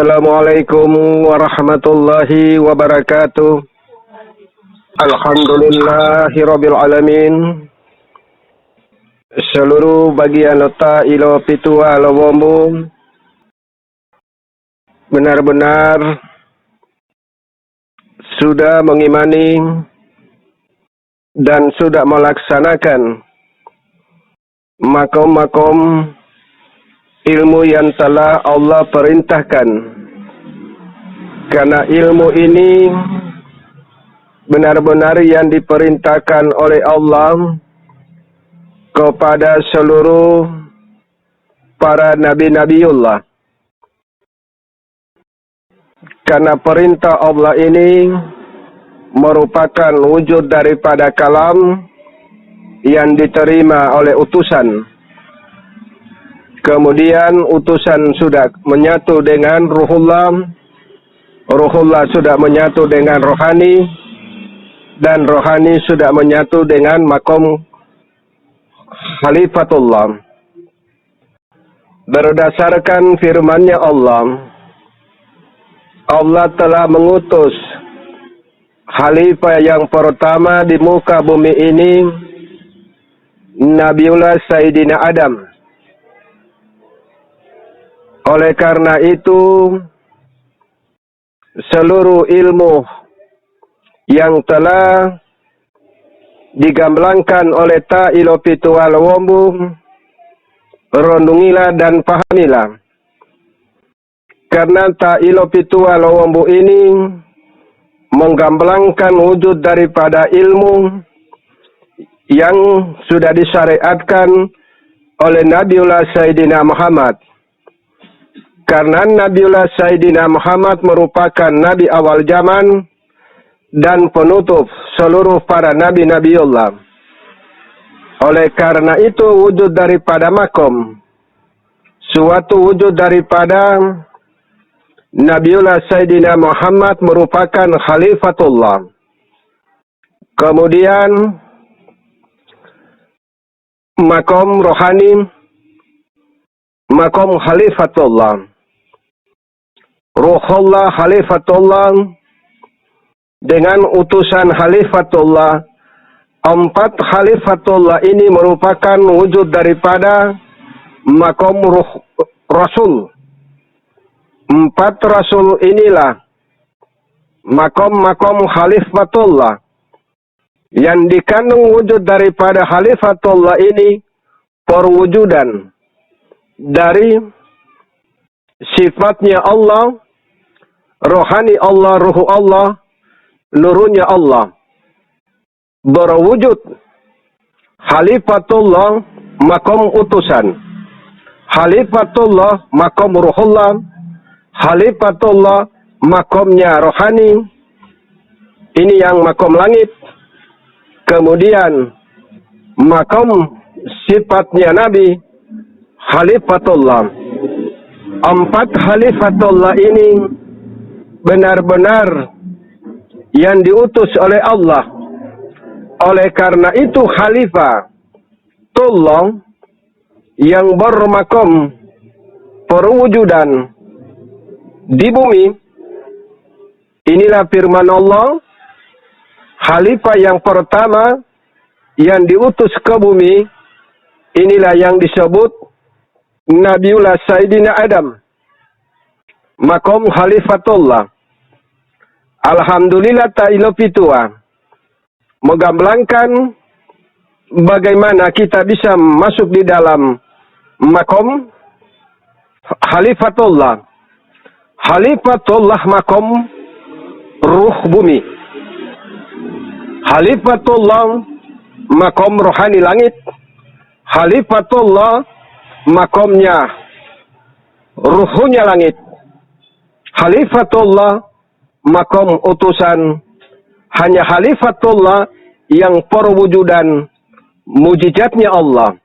Assalamualaikum warahmatullahi wabarakatuh. Alhamdulillahirabbil alamin. Seluruh bagian lota ilo pitua lowombu benar-benar sudah mengimani dan sudah melaksanakan makom-makom ilmu yang telah Allah perintahkan. Karena ilmu ini benar-benar yang diperintahkan oleh Allah kepada seluruh para nabi-nabiullah. Karena perintah Allah ini merupakan wujud daripada kalam yang diterima oleh utusan. Kemudian utusan sudah menyatu dengan Ruhullah, Ruhullah sudah menyatu dengan rohani, dan rohani sudah menyatu dengan makom Khalifatullah. Berdasarkan firman-Nya Allah, Allah telah mengutus Khalifah yang pertama di muka bumi ini, Nabiullah Sayyidina Adam. Oleh karena itu, seluruh ilmu yang telah digamblangkan oleh ta'ilo pitual wombu, renungilah dan pahamilah. Karena ta'ilo pitual wombu ini menggamblangkan wujud daripada ilmu yang sudah disyariatkan oleh Nabiullah Sayyidina Muhammad. Karena Nabiullah Sayyidina Muhammad merupakan nabi awal zaman dan penutup seluruh para nabi-nabiullah. Oleh karena itu wujud daripada makom, suatu wujud daripada Nabiullah Sayyidina Muhammad merupakan Khalifatullah. Kemudian makom rohani, makom Khalifatullah. Ruhullah Khalifatullah dengan utusan Khalifatullah. 4 Khalifatullah ini merupakan wujud daripada makom Rasul. 4 Rasul inilah makom-makom Khalifatullah yang dikandung wujud daripada Khalifatullah ini perwujudan dari sifatnya Allah, rohani Allah, ruhu Allah, nurunnya Allah. Berwujud Khalifatullah makom utusan, Khalifatullah makom ruhullah, Khalifatullah makomnya rohani. Ini yang makom langit. Kemudian makom sifatnya Nabi, Khalifatullah. 4 Khalifatullah ini benar-benar yang diutus oleh Allah. Oleh karena itu Khalifatullah yang bermakom perwujudan di bumi. Inilah firman Allah, Khalifah yang pertama yang diutus ke bumi, inilah yang disebut Nabiullah Sayyidina Adam, makom Khalifatullah. Alhamdulillah ta'ilo pitua menggamblangkan bagaimana kita bisa masuk di dalam makom Khalifatullah. Khalifatullah makom ruh bumi, Khalifatullah makom rohani langit, Khalifatullah makomnya ruhunya langit, Khalifatullah makom utusan. Hanya Khalifatullah yang perwujudan mujizatnya Allah.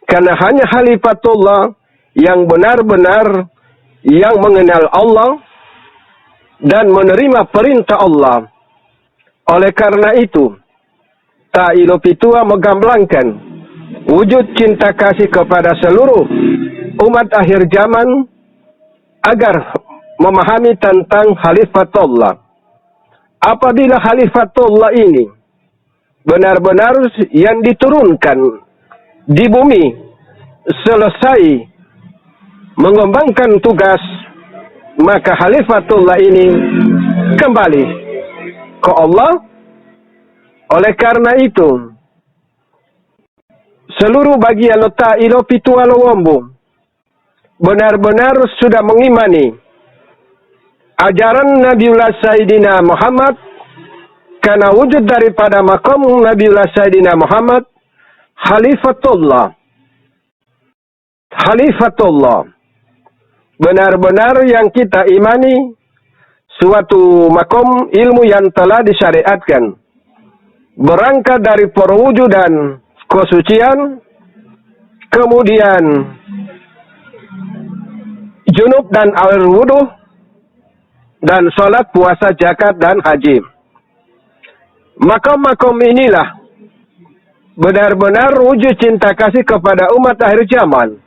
Karena hanya Khalifatullah yang benar-benar yang mengenal Allah dan menerima perintah Allah. Oleh karena itu, ta'ilo pitua menggamblangkan wujud cinta kasih kepada seluruh umat akhir zaman agar memahami tentang Khalifatullah. Apabila Khalifatullah ini benar-benar yang diturunkan di bumi, selesai mengembangkan tugas, maka Khalifatullah ini kembali ke Allah. Oleh karena itu, seluruh bagian lota ilo pitu alo wombu benar-benar sudah mengimani ajaran Nabiullah Sayyidina Muhammad, karena wujud daripada maqam Nabiullah Sayyidina Muhammad Khalifatullah. Khalifatullah benar-benar yang kita imani suatu maqam ilmu yang telah disyariatkan, berangkat dari perwujudan kesucian, kemudian junub dan air wudu, dan sholat, puasa, zakat, dan haji. Makom-makom inilah benar-benar wujud cinta kasih kepada umat akhir zaman.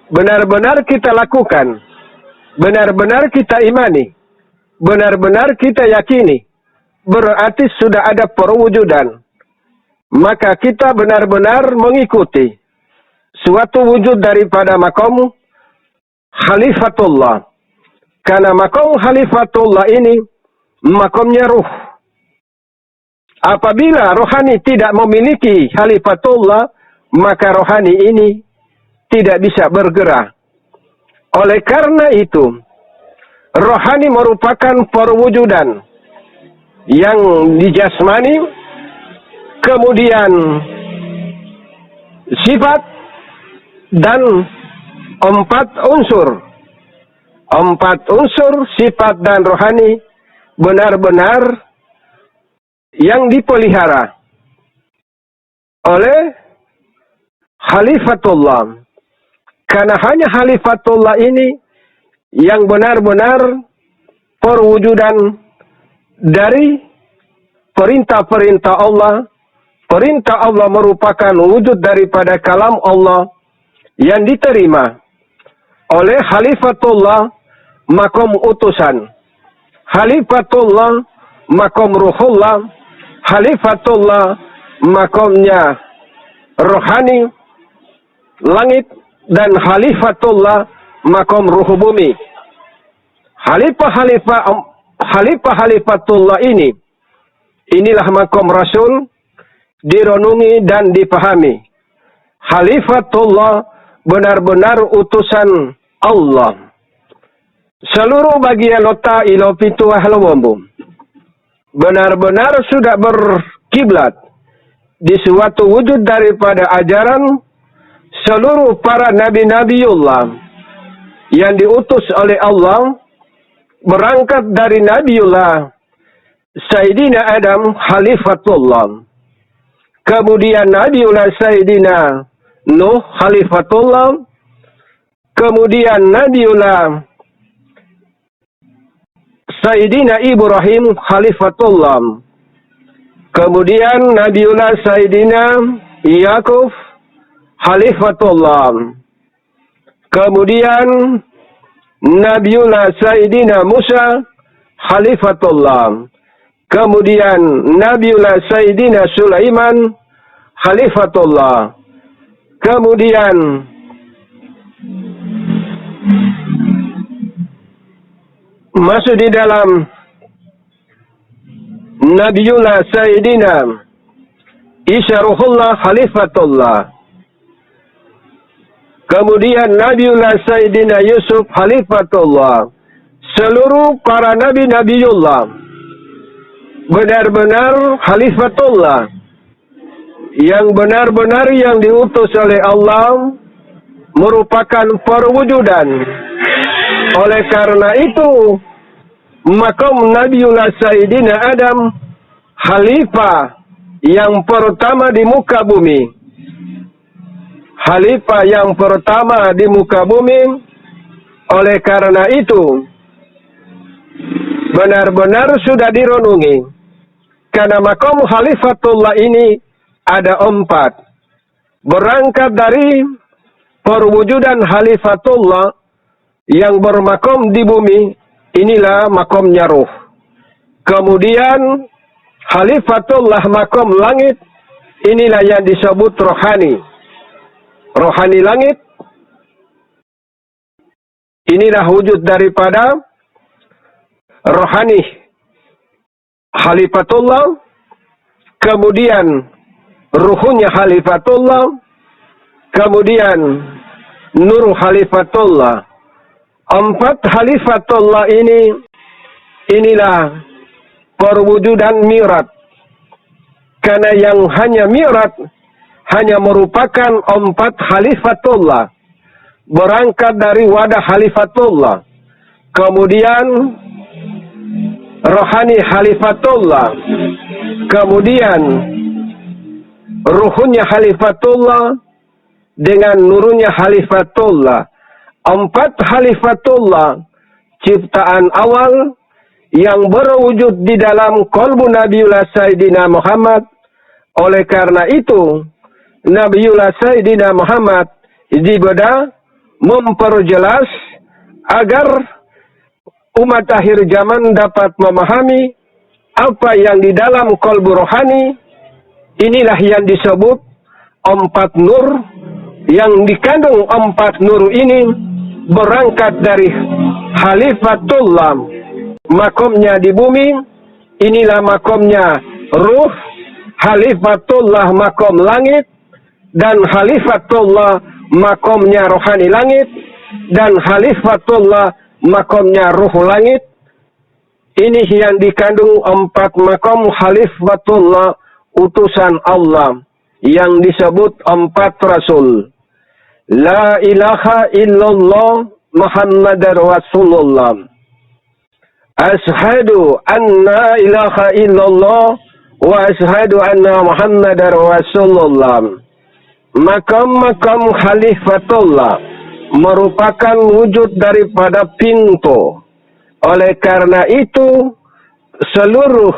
Benar-benar kita lakukan, benar-benar kita imani, benar-benar kita yakini, berarti sudah ada perwujudan. Maka kita benar-benar mengikuti suatu wujud daripada makom Khalifatullah. Karena makom Khalifatullah ini makomnya ruh. Apabila rohani tidak memiliki Khalifatullah, maka rohani ini tidak bisa bergerak. Oleh karena itu, rohani merupakan perwujudan yang dijasmani, kemudian sifat, dan 4 unsur. 4 unsur sifat dan rohani benar-benar yang dipelihara oleh Khalifatullah. Karena hanya Khalifatullah ini yang benar-benar perwujudan dari perintah-perintah Allah. Perintah Allah merupakan wujud daripada kalam Allah yang diterima oleh Khalifatullah, makom utusan. Khalifatullah, makom ruhullah. Khalifatullah, makomnya rohani, langit. Dan Khalifatullah, makom ruh bumi. Khalifatullah ini, inilah makom Rasul, direnungi dan dipahami. Khalifatullah benar-benar utusan Allah. Seluruh bagian lota ilo pitu ahlo wombu benar-benar sudah berkiblat di suatu wujud daripada ajaran seluruh para nabi-nabiullah yang diutus oleh Allah, berangkat dari Nabiullah Sayyidina Adam Khalifatullah, kemudian Nabiullah Sayyidina Nuh Khalifatullah, kemudian Nabiullah Sayyidina Ibrahim Khalifatullah, kemudian Nabiullah Sayyidina Yakub Khalifatullah, kemudian Nabiullah Sayyidina Musa Khalifatullah, kemudian Nabiullah Sayyidina Sulaiman Khalifatullah, kemudian masuk di dalam Nabiullah Sayyidina Isa Ruhullah Khalifatullah, kemudian Nabiullah Sayyidina Yusuf Khalifatullah. Seluruh para nabi-nabiullah benar-benar Khalifatullah, yang benar-benar yang diutus oleh Allah, merupakan perwujudan. Oleh karena itu, makom Nabiullah Sayyidina Adam Khalifah yang pertama di muka bumi. Khalifah yang pertama di muka bumi. Oleh karena itu, benar-benar sudah direnungi. Karena makom Khalifatullah ini ada 4. Berangkat dari perwujudan Khalifatullah, yang bermakom di bumi, inilah makomnya ruh. Kemudian Khalifatullah makom langit, inilah yang disebut rohani. Rohani langit, inilah wujud daripada rohani Khalifatullah. Kemudian ruhnya Khalifatullah. Kemudian nur Khalifatullah. 4 Khalifatullah inilah perwujudan mi'raj. Karena yang hanya mi'raj hanya merupakan 4 Khalifatullah. Berangkat dari wadah Khalifatullah. Kemudian rohani Khalifatullah. Kemudian ruhnya Khalifatullah dengan nurnya Khalifatullah. 4 Khalifatullah ciptaan awal yang berwujud di dalam qalbu Nabiullah Sayyidina Muhammad. Oleh karena itu Nabiullah Sayyidina Muhammad dibeda memperjelas agar umat akhir zaman dapat memahami apa yang di dalam qalbu rohani. Inilah yang disebut 4 nur, yang dikandung 4 nur ini berangkat dari Khalifatullah makomnya di bumi, inilah makomnya ruh. Khalifatullah makom langit, dan Khalifatullah makomnya rohani langit, dan Khalifatullah makomnya ruh langit. Ini yang dikandung 4 makom Khalifatullah utusan Allah yang disebut 4 rasul. La ilaha illallah Muhammadar Rasulullah. Ashhadu anna ilaha illallah wa ashhadu anna Muhammadar Rasulullah. Makam-makam Khalifatullah merupakan wujud daripada pintu. Oleh karena itu, seluruh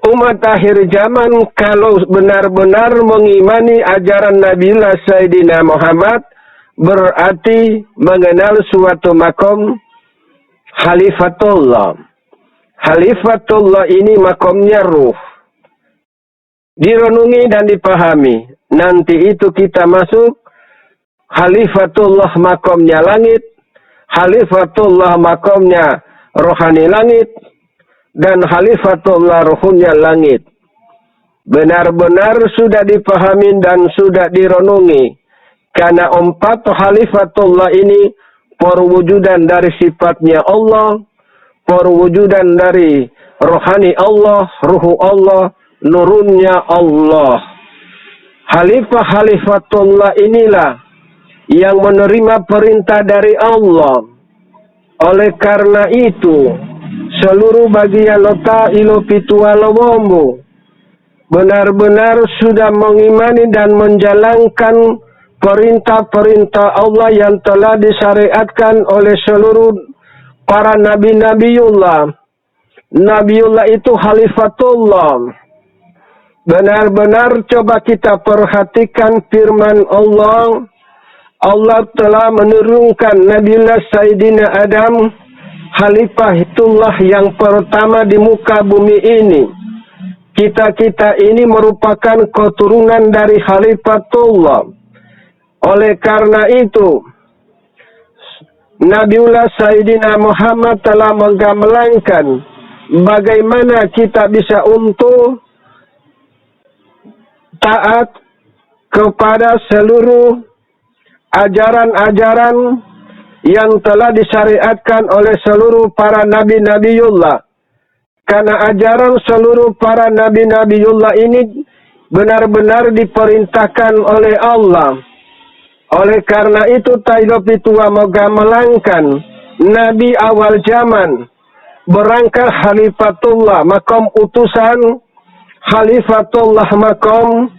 umat akhir zaman kalau benar-benar mengimani ajaran Nabiullah Sayyidina Muhammad, berarti mengenal suatu makom Khalifatullah. Khalifatullah ini makomnya ruh. Direnungi dan dipahami. Nanti itu kita masuk Khalifatullah makomnya langit, Khalifatullah makomnya rohani langit, dan Khalifatullah ruhnya langit. Benar-benar sudah dipahami dan sudah direnungi. Karena 4 Khalifatullah ini perwujudan dari sifatnya Allah, perwujudan dari rohani Allah, ruhu Allah, nurunnya Allah. Khalifatullah inilah yang menerima perintah dari Allah. Oleh karena itu, seluruh bagian lota ilo pitua lowombo benar-benar sudah mengimani dan menjalankan perintah-perintah Allah yang telah disyariatkan oleh seluruh para nabi-nabiullah. Nabiullah itu Khalifatullah. Benar-benar coba kita perhatikan firman Allah. Allah telah menurunkan Nabiullah Sayyidina Adam, Khalifatullah yang pertama di muka bumi ini. Kita-kita ini merupakan keturunan dari Khalifatullah. Oleh karena itu, Nabiullah Sayyidina Muhammad telah menggambarkan bagaimana kita bisa untuk taat kepada seluruh ajaran-ajaran yang telah disyariatkan oleh seluruh para nabi-nabiullah. Karena ajaran seluruh para nabi-nabiullah ini benar-benar diperintahkan oleh Allah. Oleh karena itu, Tailop itu menggamalangkan nabi awal zaman berangkat Khalifatullah, makom utusan, Khalifatullah makom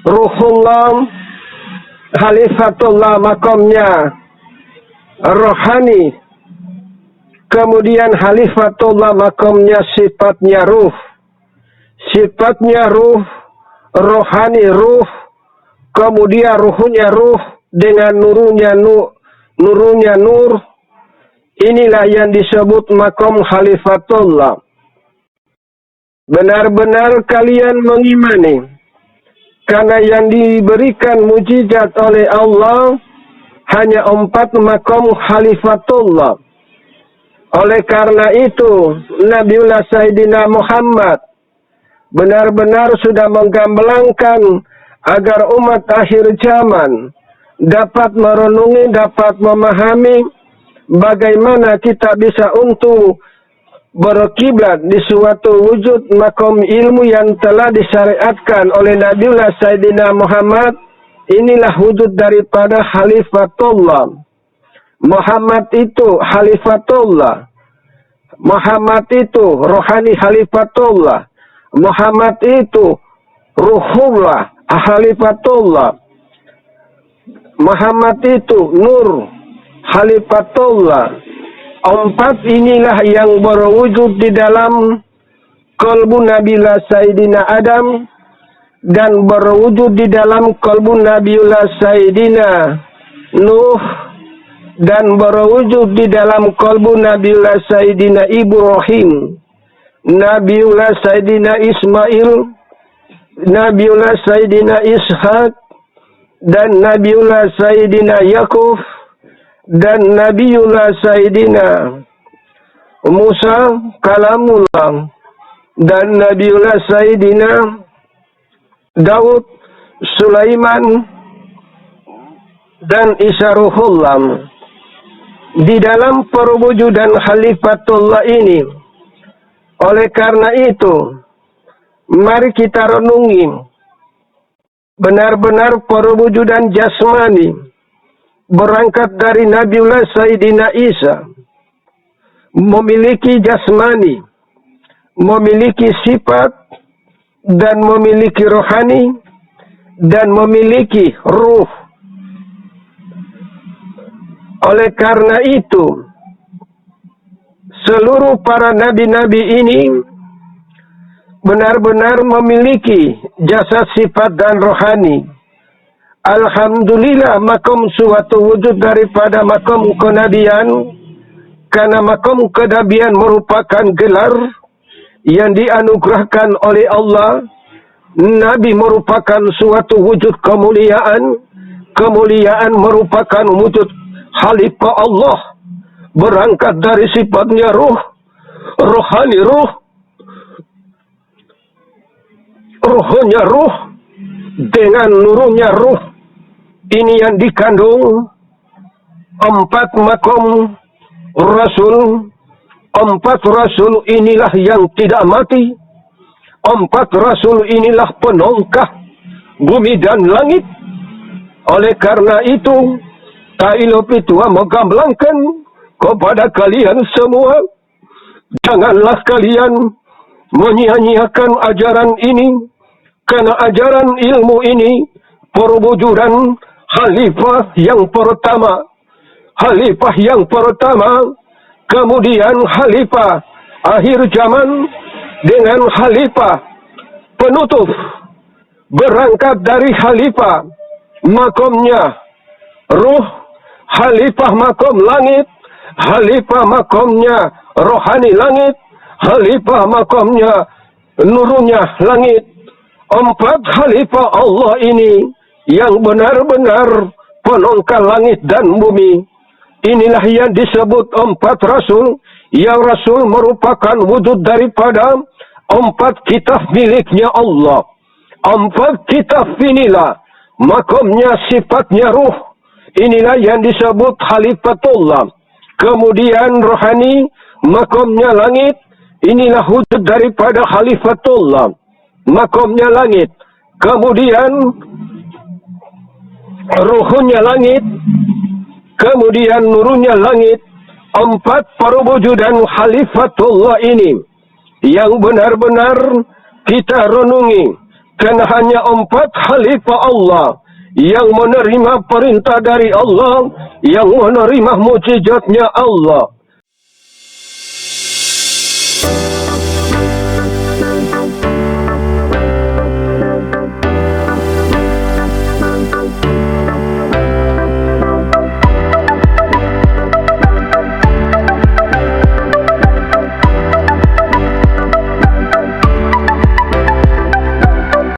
ruhullah, Khalifatullah makomnya rohani, kemudian Khalifatullah makomnya sifatnya ruh, rohani ruh, kemudian ruhnya ruh dengan nurunya nur. Inilah yang disebut makom khalifatullah. Benar-benar kalian mengimani, karena yang diberikan mujizat oleh Allah hanya 4 makom khalifatullah. Oleh karena itu, Nabiullah Sayyidina Muhammad benar-benar sudah menggamblangkan agar umat akhir zaman dapat merenungi, dapat memahami bagaimana kita bisa untuk berkiblat di suatu wujud makom ilmu yang telah disyariatkan oleh Nabiullah Sayyidina Muhammad. Inilah wujud daripada khalifatullah. Muhammad itu khalifatullah. Muhammad itu rohani khalifatullah. Muhammad itu ruhullah khalifatullah. Muhammad itu nur khalifatullah. 4 inilah yang berwujud di dalam kalbu Nabiullah Sayyidina Adam dan berwujud di dalam kalbu Nabiullah Sayyidina Nuh dan berwujud di dalam kalbu Nabiullah Sayyidina Ibrahim, Nabiullah Sayyidina Ismail, Nabiullah Sayyidina Ishaq, dan Nabiullah Sayyidina Yakub, dan Nabiullah Sayyidina Musa kalamullah, dan Nabiullah Sayyidina Daud, Sulaiman, dan Isa ruhullah. Di dalam perwujudan khalifatullah ini, oleh karena itu, mari kita renungi benar-benar perwujudan jasmani berangkat dari Nabiullah Sayyidina Isa, memiliki jasmani, memiliki sifat, dan memiliki rohani, dan memiliki ruh. Oleh karena itu, seluruh para nabi-nabi ini benar-benar memiliki jasad, sifat, dan rohani. Alhamdulillah, makom suatu wujud daripada makom kenabian, karena makom kenabian merupakan gelar yang dianugerahkan oleh Allah. Nabi merupakan suatu wujud kemuliaan. Kemuliaan merupakan wujud khalifah Allah, berangkat dari sifatnya ruh, rohani ruh, ruhnya ruh, dengan nurunnya ruh. Ini yang dikandung 4 makom Rasul. 4 Rasul inilah yang tidak mati. 4 Rasul inilah penongkah bumi dan langit. Oleh karena itu, Tailop itu menggamblangkan kepada kalian semua, janganlah kalian menyia-nyiakan ajaran ini, karena ajaran ilmu ini perwujudan khalifah yang pertama. Khalifah yang pertama, kemudian khalifah akhir zaman, dengan khalifah penutup. Berangkat dari khalifah makomnya ruh, khalifah makom langit, khalifah makomnya rohani langit, khalifah makomnya nurunnya langit. 4 khalifah Allah ini yang benar-benar penongkal langit dan bumi. Inilah yang disebut 4 Rasul, yang Rasul merupakan wujud daripada 4 kitab miliknya Allah. 4 kitab inilah makomnya, sifatnya ruh. Inilah yang disebut khalifatullah. Kemudian rohani, makomnya langit. Inilah wujud daripada khalifatullah, makomnya langit. Kemudian ruhnya langit, kemudian nurunnya langit. 4 perwujudan khalifatullah ini yang benar-benar kita renungi, karena hanya 4 khalifah Allah yang menerima perintah dari Allah, yang menerima mujizatnya Allah.